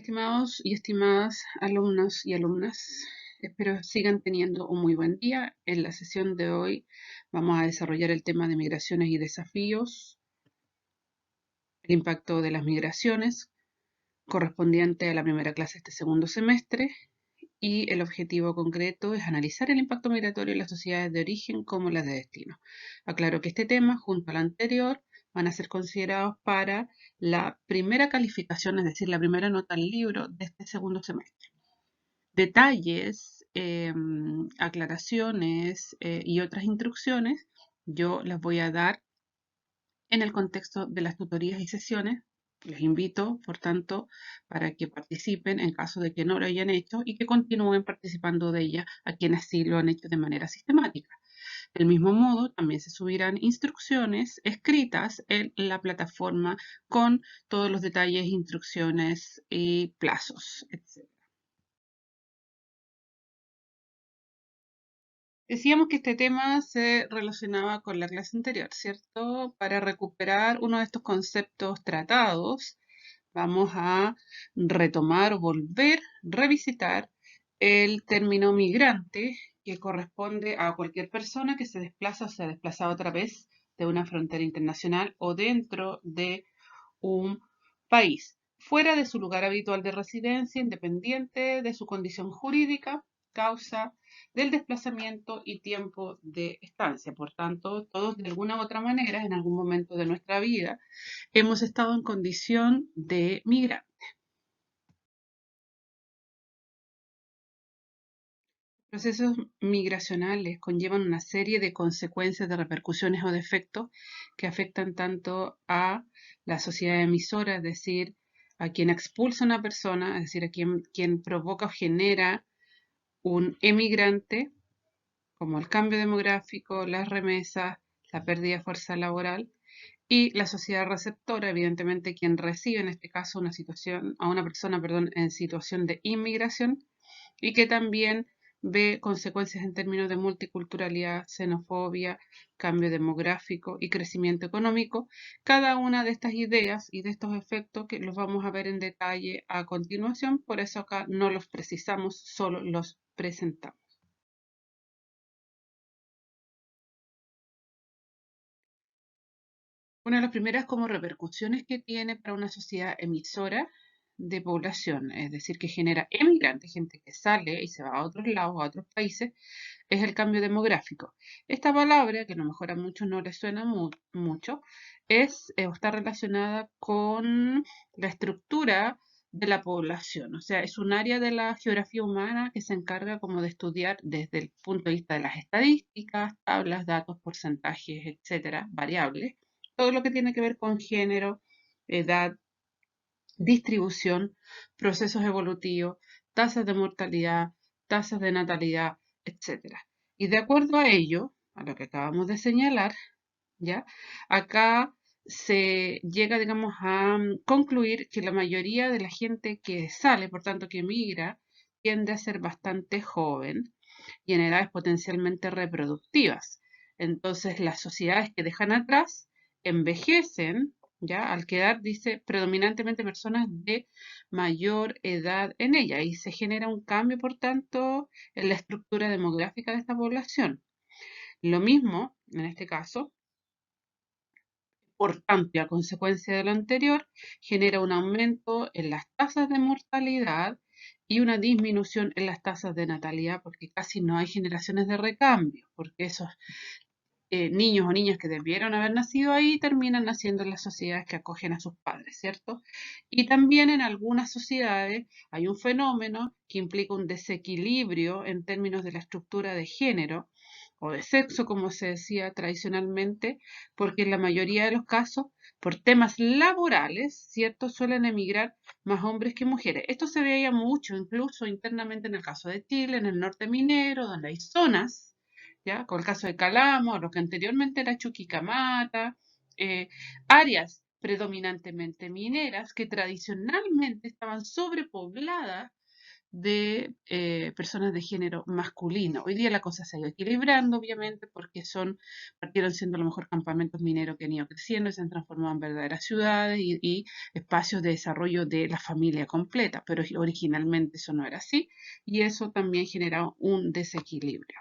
Estimados y estimadas alumnos y alumnas, espero sigan teniendo un muy buen día. En la sesión de hoy vamos a desarrollar el tema de migraciones y desafíos, el impacto de las migraciones correspondiente a la primera clase de este segundo semestre, y el objetivo concreto es analizar el impacto migratorio en las sociedades de origen como las de destino. Aclaro que este tema, junto al anterior, van a ser considerados para la primera calificación, es decir, la primera nota al libro de este segundo semestre. Detalles, aclaraciones y otras instrucciones yo las voy a dar en el contexto de las tutorías y sesiones. Les invito, por tanto, para que participen en caso de que no lo hayan hecho y que continúen participando de ella a quienes sí lo han hecho de manera sistemática. Del mismo modo, también se subirán instrucciones escritas en la plataforma con todos los detalles, instrucciones y plazos, etc. Decíamos que este tema se relacionaba con la clase anterior, ¿cierto? Para recuperar uno de estos conceptos tratados, vamos a retomar o volver, revisitar el término migrante, que corresponde a cualquier persona que se desplaza o se ha desplazado a través de una frontera internacional o dentro de un país, fuera de su lugar habitual de residencia, independiente de su condición jurídica, causa del desplazamiento y tiempo de estancia. Por tanto, todos de alguna u otra manera, en algún momento de nuestra vida, hemos estado en condición de migrar. Procesos migracionales conllevan una serie de consecuencias, de repercusiones o de efectos que afectan tanto a la sociedad emisora, es decir, a quien expulsa a una persona, es decir, a quien provoca o genera un emigrante, como el cambio demográfico, las remesas, la pérdida de fuerza laboral, y la sociedad receptora, evidentemente quien recibe en este caso a una persona, perdón, en situación de inmigración, y que también ve consecuencias en términos de multiculturalidad, xenofobia, cambio demográfico y crecimiento económico. Cada una de estas ideas y de estos efectos que los vamos a ver en detalle a continuación, por eso acá no los precisamos, solo los presentamos. Una de las primeras como repercusiones que tiene para una sociedad emisora de población, es decir, que genera emigrantes, gente que sale y se va a otros lados, a otros países, es el cambio demográfico. Esta palabra, que a lo mejor a muchos no les suena mucho, es o está relacionada con la estructura de la población. O sea, es un área de la geografía humana que se encarga como de estudiar desde el punto de vista de las estadísticas, tablas, datos, porcentajes, etcétera, variables, todo lo que tiene que ver con género, edad, distribución, procesos evolutivos, tasas de mortalidad, tasas de natalidad, etc. Y de acuerdo a ello, a lo que acabamos de señalar, ¿ya? Acá se llega, digamos, a concluir que la mayoría de la gente que sale, por tanto que migra, tiende a ser bastante joven y en edades potencialmente reproductivas. Entonces, las sociedades que dejan atrás envejecen, ¿ya? Al quedar, dice, predominantemente personas de mayor edad en ella y se genera un cambio, por tanto, en la estructura demográfica de esta población. Lo mismo, en este caso, por tanto, a consecuencia de lo anterior, genera un aumento en las tasas de mortalidad y una disminución en las tasas de natalidad, porque casi no hay generaciones de recambio, porque esos niños o niñas que debieron haber nacido ahí terminan naciendo en las sociedades que acogen a sus padres, ¿cierto? Y también en algunas sociedades hay un fenómeno que implica un desequilibrio en términos de la estructura de género o de sexo, como se decía tradicionalmente, porque en la mayoría de los casos, por temas laborales, ¿cierto? Suelen emigrar más hombres que mujeres. Esto se veía mucho, incluso internamente en el caso de Chile, en el norte minero, donde hay zonas, ¿ya? Con el caso de Calamo, lo que anteriormente era Chuquicamata, áreas predominantemente mineras que tradicionalmente estaban sobrepobladas de personas de género masculino. Hoy día la cosa se ha ido equilibrando, obviamente, porque partieron siendo a lo mejor campamentos mineros que han ido creciendo y se han transformado en verdaderas ciudades y espacios de desarrollo de la familia completa, pero originalmente eso no era así y eso también genera un desequilibrio.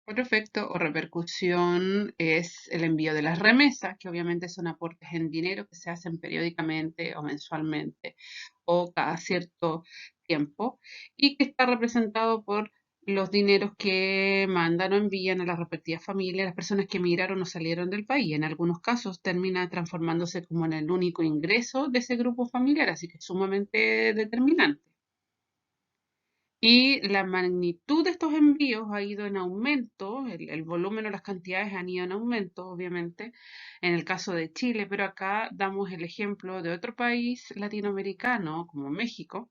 Otro efecto o repercusión es el envío de las remesas, que obviamente son aportes en dinero que se hacen periódicamente o mensualmente o cada cierto tiempo y que está representado por los dineros que mandan o envían a las respectivas familias, las personas que emigraron o salieron del país. En algunos casos termina transformándose como en el único ingreso de ese grupo familiar, así que es sumamente determinante. Y la magnitud de estos envíos ha ido en aumento, el volumen o las cantidades han ido en aumento, obviamente, en el caso de Chile, pero acá damos el ejemplo de otro país latinoamericano, como México,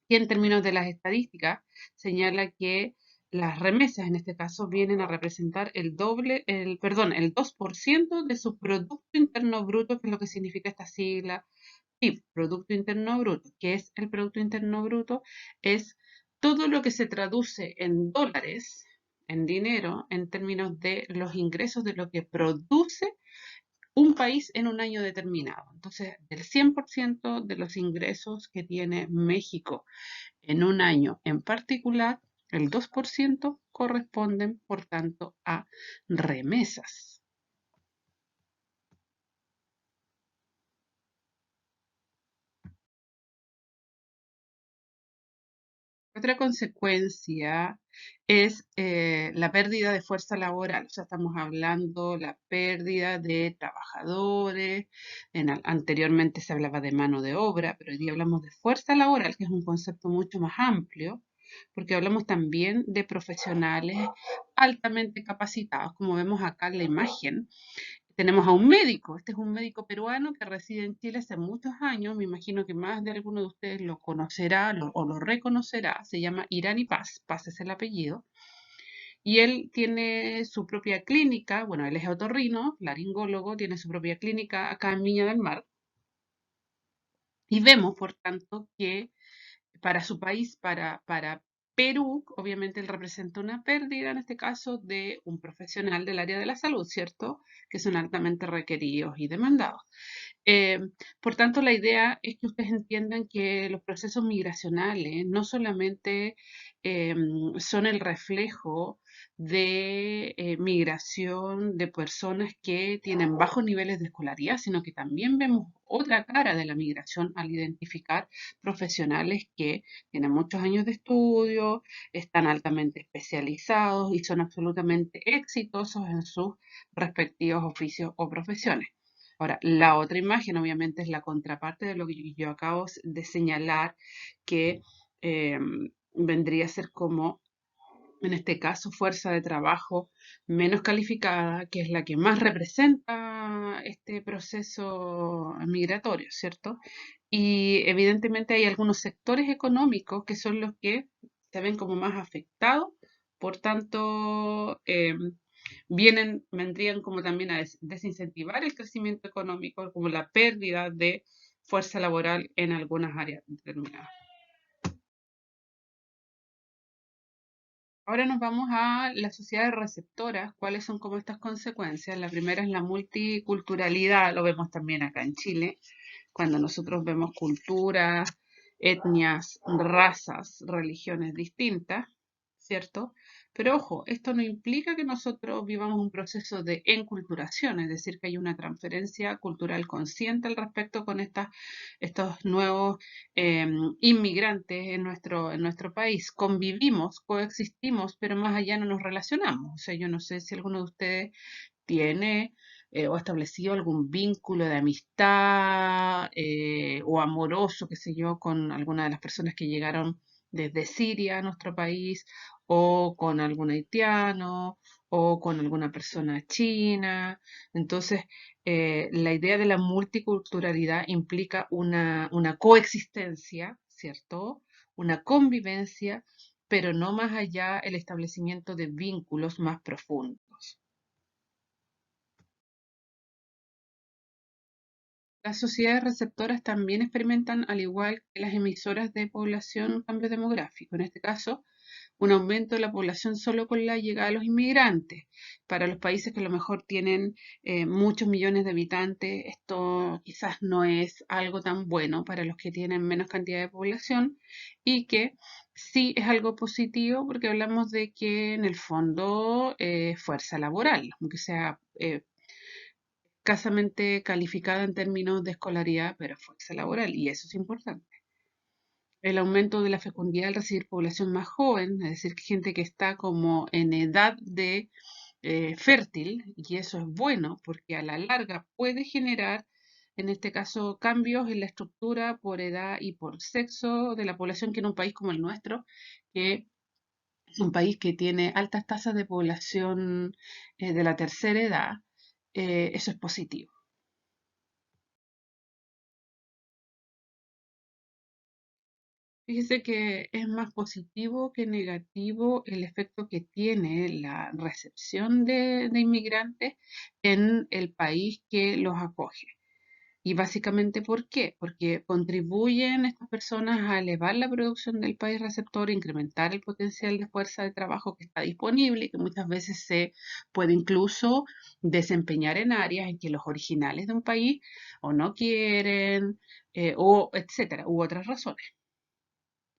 y en términos de las estadísticas, señala que las remesas, en este caso, vienen a representar el 2% de su Producto Interno Bruto, que es lo que significa esta sigla PIB, Producto Interno Bruto. ¿Qué es el Producto Interno Bruto? Es todo lo que se traduce en dólares, en dinero, en términos de los ingresos de lo que produce un país en un año determinado. Entonces, del 100% de los ingresos que tiene México en un año en particular, el 2% corresponden, por tanto, a remesas. Otra consecuencia es la pérdida de fuerza laboral, o sea, estamos hablando la pérdida de trabajadores, anteriormente se hablaba de mano de obra, pero hoy día hablamos de fuerza laboral, que es un concepto mucho más amplio, porque hablamos también de profesionales altamente capacitados, como vemos acá en la imagen, tenemos a un médico, este es un médico peruano que reside en Chile hace muchos años, me imagino que más de alguno de ustedes lo conocerá o lo reconocerá, se llama Irani Paz, Paz es el apellido, y él tiene su propia clínica, bueno, él es otorrino, laringólogo, tiene su propia clínica acá en Viña del Mar, y vemos, por tanto, que para su país, para Perú, obviamente él representa una pérdida, en este caso, de un profesional del área de la salud, ¿cierto? Que son altamente requeridos y demandados. Eh, por tanto, la idea es que ustedes entiendan que los procesos migracionales no solamente son el reflejo de migración de personas que tienen bajos niveles de escolaridad, sino que también vemos otra cara de la migración al identificar profesionales que tienen muchos años de estudio, están altamente especializados y son absolutamente exitosos en sus respectivos oficios o profesiones. Ahora, la otra imagen obviamente es la contraparte de lo que yo acabo de señalar, que vendría a ser como, en este caso, fuerza de trabajo menos calificada, que es la que más representa este proceso migratorio, ¿cierto? Y evidentemente hay algunos sectores económicos que son los que se ven como más afectados, por tanto, vendrían como también a desincentivar el crecimiento económico, como la pérdida de fuerza laboral en algunas áreas determinadas. Ahora nos vamos a las sociedades receptoras. ¿Cuáles son como estas consecuencias? La primera es la multiculturalidad, lo vemos también acá en Chile, cuando nosotros vemos culturas, etnias, razas, religiones distintas, ¿cierto? Pero ojo, esto no implica que nosotros vivamos un proceso de enculturación, es decir, que hay una transferencia cultural consciente al respecto con estos nuevos inmigrantes en nuestro país. Convivimos, coexistimos, pero más allá no nos relacionamos. O sea, yo no sé si alguno de ustedes tiene o ha establecido algún vínculo de amistad o amoroso, qué sé yo, con alguna de las personas que llegaron desde Siria a nuestro país, o con algún haitiano, o con alguna persona china. Entonces, la idea de la multiculturalidad implica una coexistencia, ¿cierto? Una convivencia, pero no más allá el establecimiento de vínculos más profundos. Las sociedades receptoras también experimentan, al igual que las emisoras de población, un cambio demográfico. En este caso, un aumento de la población solo con la llegada de los inmigrantes. Para los países que a lo mejor tienen muchos millones de habitantes, esto quizás no es algo tan bueno para los que tienen menos cantidad de población y que sí es algo positivo porque hablamos de que en el fondo fuerza laboral, aunque sea escasamente calificada en términos de escolaridad, pero fuerza laboral y eso es importante. El aumento de la fecundidad al recibir población más joven, es decir, gente que está como en edad de fértil, y eso es bueno porque a la larga puede generar, en este caso, cambios en la estructura por edad y por sexo de la población, que en un país como el nuestro, que es un país que tiene altas tasas de población de la tercera edad, eso es positivo. Fíjese que es más positivo que negativo el efecto que tiene la recepción de inmigrantes en el país que los acoge. Y básicamente, ¿por qué? Porque contribuyen estas personas a elevar la producción del país receptor, incrementar el potencial de fuerza de trabajo que está disponible y que muchas veces se puede incluso desempeñar en áreas en que los originales de un país o no quieren, o etcétera, u otras razones.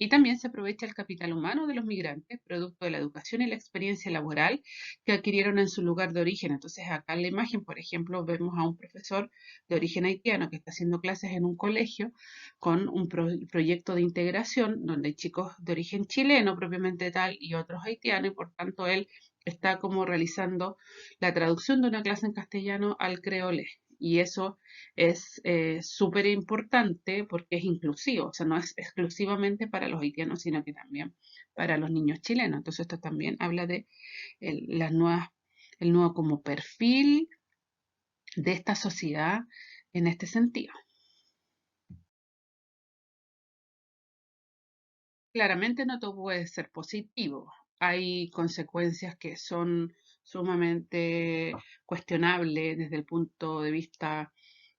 Y también se aprovecha el capital humano de los migrantes, producto de la educación y la experiencia laboral que adquirieron en su lugar de origen. Entonces, acá en la imagen, por ejemplo, vemos a un profesor de origen haitiano que está haciendo clases en un colegio con un proyecto de integración donde hay chicos de origen chileno propiamente tal y otros haitianos y por tanto él está como realizando la traducción de una clase en castellano al creole. Y eso es súper importante porque es inclusivo, o sea, no es exclusivamente para los haitianos, sino que también para los niños chilenos. Entonces, esto también habla de las nuevas, el nuevo como perfil de esta sociedad en este sentido. Claramente no todo puede ser positivo. Hay consecuencias que son sumamente cuestionables desde el punto de vista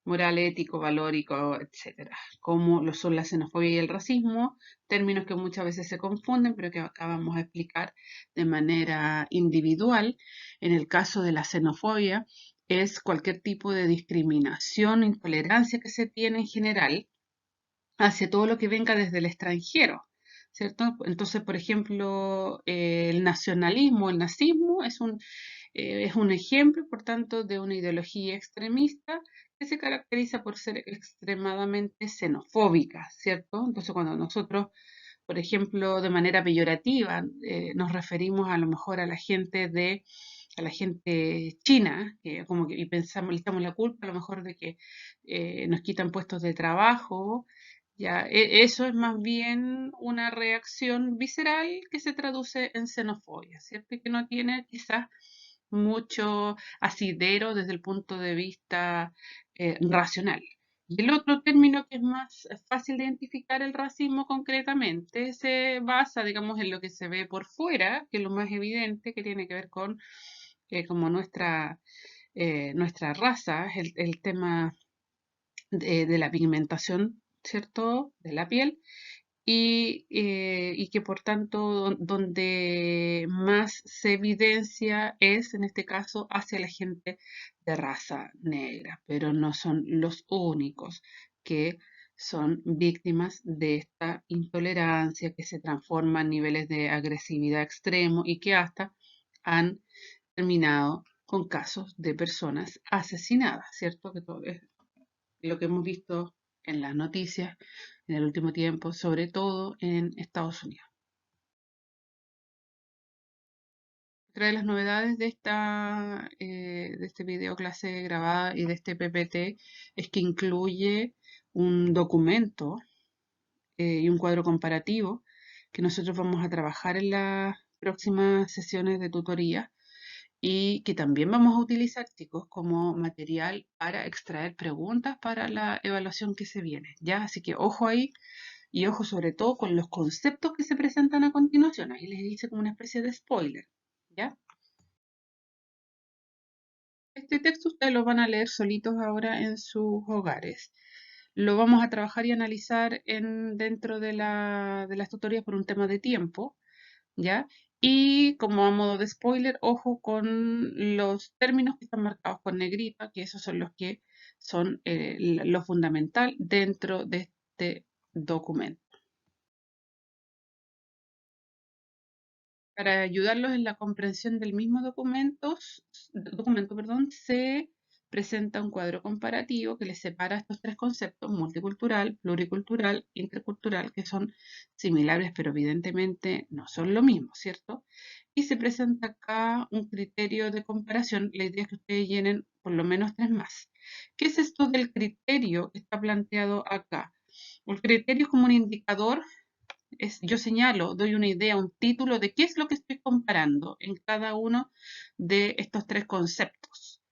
moral, ético, valórico, etcétera, como lo son la xenofobia y el racismo, términos que muchas veces se confunden, pero que acabamos de explicar de manera individual. En el caso de la xenofobia, es cualquier tipo de discriminación, intolerancia que se tiene en general hacia todo lo que venga desde el extranjero, ¿cierto? Entonces, por ejemplo, el nacionalismo, el nazismo es un ejemplo, por tanto, de una ideología extremista que se caracteriza por ser extremadamente xenofóbica, ¿cierto? Entonces, cuando nosotros, por ejemplo, de manera peyorativa, nos referimos a lo mejor a la gente china, que como que y pensamos, le echamos la culpa a lo mejor de que nos quitan puestos de trabajo, ya, eso es más bien una reacción visceral que se traduce en xenofobia, ¿cierto? Y que no tiene quizás mucho asidero desde el punto de vista racional. Y el otro término que es más fácil de identificar el racismo concretamente se basa, digamos, en lo que se ve por fuera, que es lo más evidente, que tiene que ver con como nuestra raza, el tema de la pigmentación, ¿cierto?, de la piel, y que por tanto donde más se evidencia es en este caso hacia la gente de raza negra, pero no son los únicos que son víctimas de esta intolerancia que se transforma en niveles de agresividad extremo y que hasta han terminado con casos de personas asesinadas, ¿cierto? Que todo es lo que hemos visto en las noticias en el último tiempo, sobre todo en Estados Unidos. Otra de las novedades de este video clase grabada y de este PPT es que incluye un documento y un cuadro comparativo que nosotros vamos a trabajar en las próximas sesiones de tutoría y que también vamos a utilizar, chicos, como material para extraer preguntas para la evaluación que se viene, ¿ya? Así que ojo ahí y ojo sobre todo con los conceptos que se presentan a continuación. Ahí les hice como una especie de spoiler, ¿ya? Este texto ustedes lo van a leer solitos ahora en sus hogares. Lo vamos a trabajar y analizar dentro de las tutorías por un tema de tiempo, ¿ya? Y como a modo de spoiler, ojo con los términos que están marcados con negrita, que esos son los que son lo fundamental dentro de este documento. Para ayudarlos en la comprensión del mismo documento, perdón, se presenta un cuadro comparativo que les separa estos tres conceptos, multicultural, pluricultural, intercultural, que son similares, pero evidentemente no son lo mismo, ¿cierto? Y se presenta acá un criterio de comparación. La idea es que ustedes llenen por lo menos tres más. ¿Qué es esto del criterio que está planteado acá? El criterio es como un indicador, yo señalo, doy una idea, un título de qué es lo que estoy comparando en cada uno de estos tres conceptos.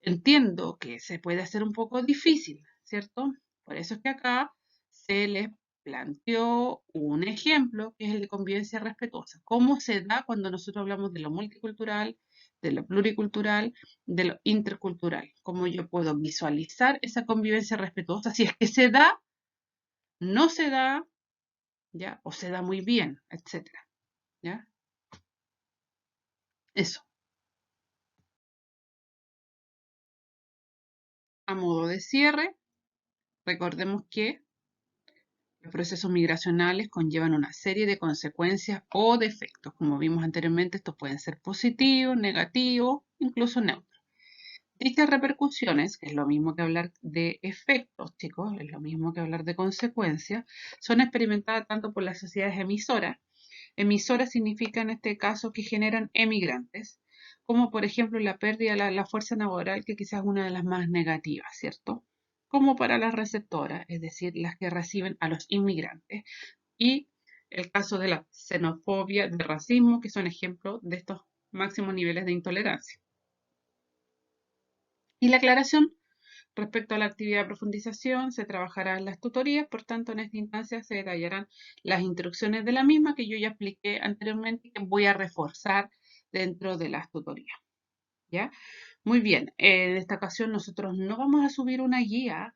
Entiendo que se puede hacer un poco difícil, ¿cierto? Por eso es que acá se les planteó un ejemplo que es el de convivencia respetuosa. ¿Cómo se da cuando nosotros hablamos de lo multicultural, de lo pluricultural, de lo intercultural? ¿Cómo yo puedo visualizar esa convivencia respetuosa? Si es que se da, no se da, ¿ya? O se da muy bien, etcétera, ¿ya? Eso. A modo de cierre, recordemos que los procesos migracionales conllevan una serie de consecuencias o de efectos. Como vimos anteriormente, estos pueden ser positivos, negativos, incluso neutros. Dichas repercusiones, que es lo mismo que hablar de efectos, chicos, es lo mismo que hablar de consecuencias, son experimentadas tanto por las sociedades emisoras. Emisoras significa en este caso que generan emigrantes, como por ejemplo la pérdida de la fuerza laboral, que quizás es una de las más negativas, ¿cierto? Como para las receptoras, es decir, las que reciben a los inmigrantes. Y el caso de la xenofobia, del racismo, que son ejemplos de estos máximos niveles de intolerancia. Y la aclaración respecto a la actividad de profundización se trabajará en las tutorías, por tanto en esta instancia se detallarán las instrucciones de la misma que yo ya expliqué anteriormente y que voy a reforzar dentro de las tutorías. ¿Ya? Muy bien, en esta ocasión nosotros no vamos a subir una guía,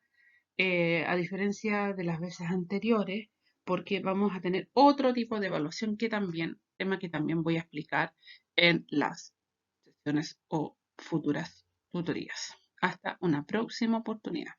a diferencia de las veces anteriores, porque vamos a tener otro tipo de evaluación tema que también voy a explicar en las sesiones o futuras tutorías. Hasta una próxima oportunidad.